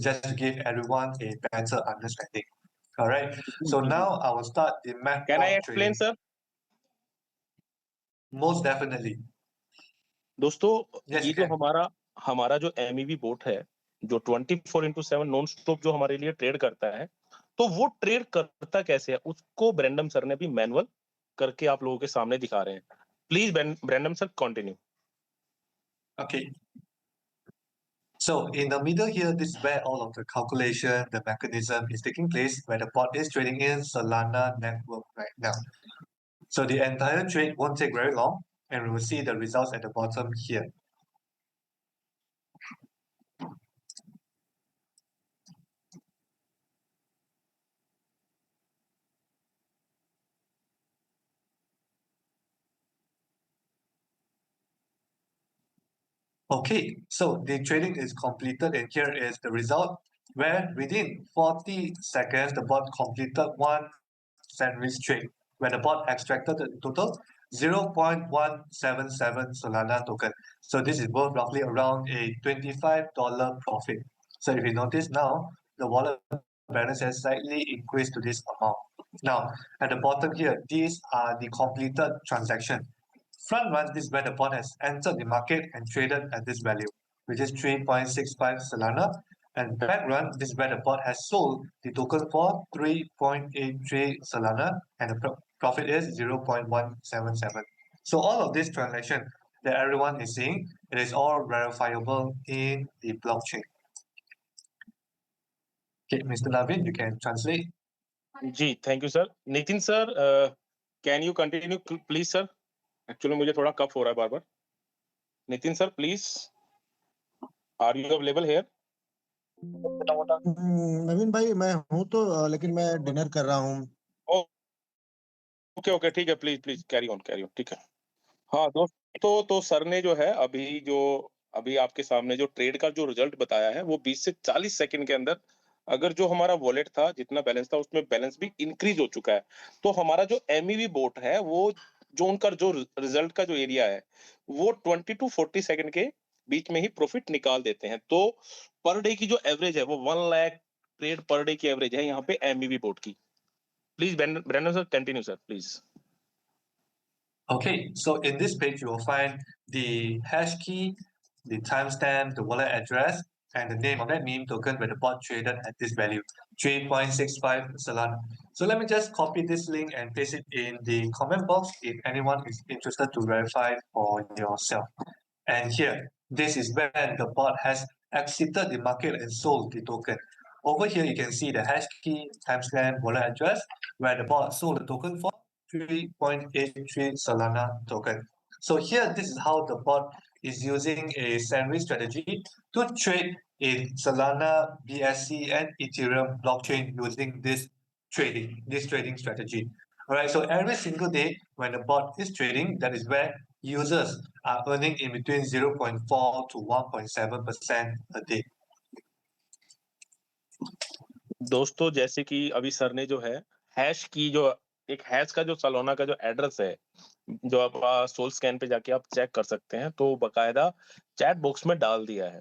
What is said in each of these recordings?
just to give everyone a better understanding. All right. So ji, now I will start the Can I MACD explain, trading. sir? Most definitely. दोस्तों Yes, ये you जो can. हमारा जो MEV boat है, जो 24/7 non stop जो हमारे लिए ट्रेड करता है, तो वो ट्रेड करता कैसे है, उसको ब्रैंडम सर ने भी मैनुअल करके आप लोगों के सामने दिखा रहे हैं. Please Brandon sir continue. Okay. So in the middle here, this is where all of the calculation, the mechanism is taking place, where the bot is trading in Solana network right now. So the entire trade won't take very long, and we will see the results at the bottom here. Okay, so the trading is completed, and here is the result, where within 40 seconds, the bot completed one sandwich trade, where the bot extracted the total 0.177 Solana token. So this is worth roughly around a $25 profit. So if you notice now, the wallet balance has slightly increased to this amount. Now, at the bottom here, these are the completed transaction. Front run, this is where the bot has entered the market and traded at this value, which is 3.65 Solana. And back run, this is where the bot has sold the token for 3.83 Solana, and the profit is 0.177. So all of this transaction that everyone is seeing, it is all verifiable in the blockchain. Okay, Mr. Navin, you can translate. जी, thank you sir. Nitin sir, can you continue please sir? Actually मुझे थोड़ा cough हो रहा है बार बार. Nitin sir please, are you available here? Naveen भाई मैं हूँ तो लेकिन मैं डिनर कर रहा हूँ. ओके ओके, ठीक है, प्लीज प्लीज कैरी ऑन, ठीक है. हाँ दोस्तों, तो सर ने जो है अभी आपके सामने जो ट्रेड का जो रिजल्ट बताया है, वो 20 से 40 सेकंड के अंदर, अगर जो हमारा वॉलेट था, जितना बैलेंस था, उसमें बैलेंस भी इंक्रीज हो चुका है. तो हमारा जो MEV बोट है, वो जो उनका जो रिजल्ट का जो एरिया है, वो 20 टू 40 सेकंड के बीच में ही प्रॉफिट निकाल देते हैं. तो पर डे की जो एवरेज है, वो 1 लाख ट्रेड पर डे की एवरेज है यहाँ पे MEV बोट की. Please Brendan sir continue sir please. Okay, so in this page, you will find the hash key, the timestamp, the wallet address, and the name of that meme token where the bot traded at this value, 3.65 Solana. So let me just copy this link and paste it in the comment box if anyone is interested to verify for yourself. And here, this is when the bot has exited the market and sold the token. Over here, you can see the hash key, timestamp, wallet address, where the bot sold the token for 3.83 Solana token. So here, this is how the bot is using a sandwich strategy to trade in Solana, BSC, and Ethereum blockchain using this trading strategy. All right, so every single day when the bot is trading, that is where users are earning in between 0.4 to 1.7% a day. दोस्तों, जैसे कि अभी sir ने जो है hash की जो एक हैश का जो सोलाना का जो एड्रेस है, जो आप सोल स्कैन पे जाके आप चेक कर सकते हैं, तो बकायदा चैट बॉक्स में डाल दिया है.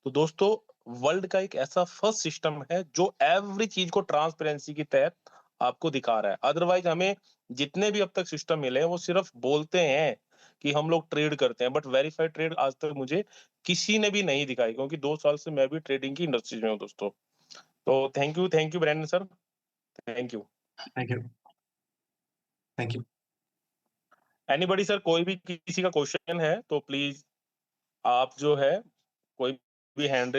तो दोस्तों, वर्ल्ड का एक ऐसा फर्स्ट सिस्टम है जो एवरी चीज को ट्रांसपेरेंसी के तहत आपको दिखा रहा है. अदरवाइज हमें जितने भी अब तक सिस्टम मिले हैं, वो सिर्फ बोलते हैं कि हम लोग ट्रेड करते हैं, बट वेरीफाइड ट्रेड आज तक मुझे किसी ने भी नहीं दिखाई, क्योंकि 2 साल से मैं भी ट्रेडिंग की इंडस्ट्री में हूँ दोस्तों. तो thank you Brandon sir, thank you. Thank you. Thank you. Anybody sir, कोई भी किसी का क्वेश्चन है तो प्लीज आप जो है कोई भी हैंड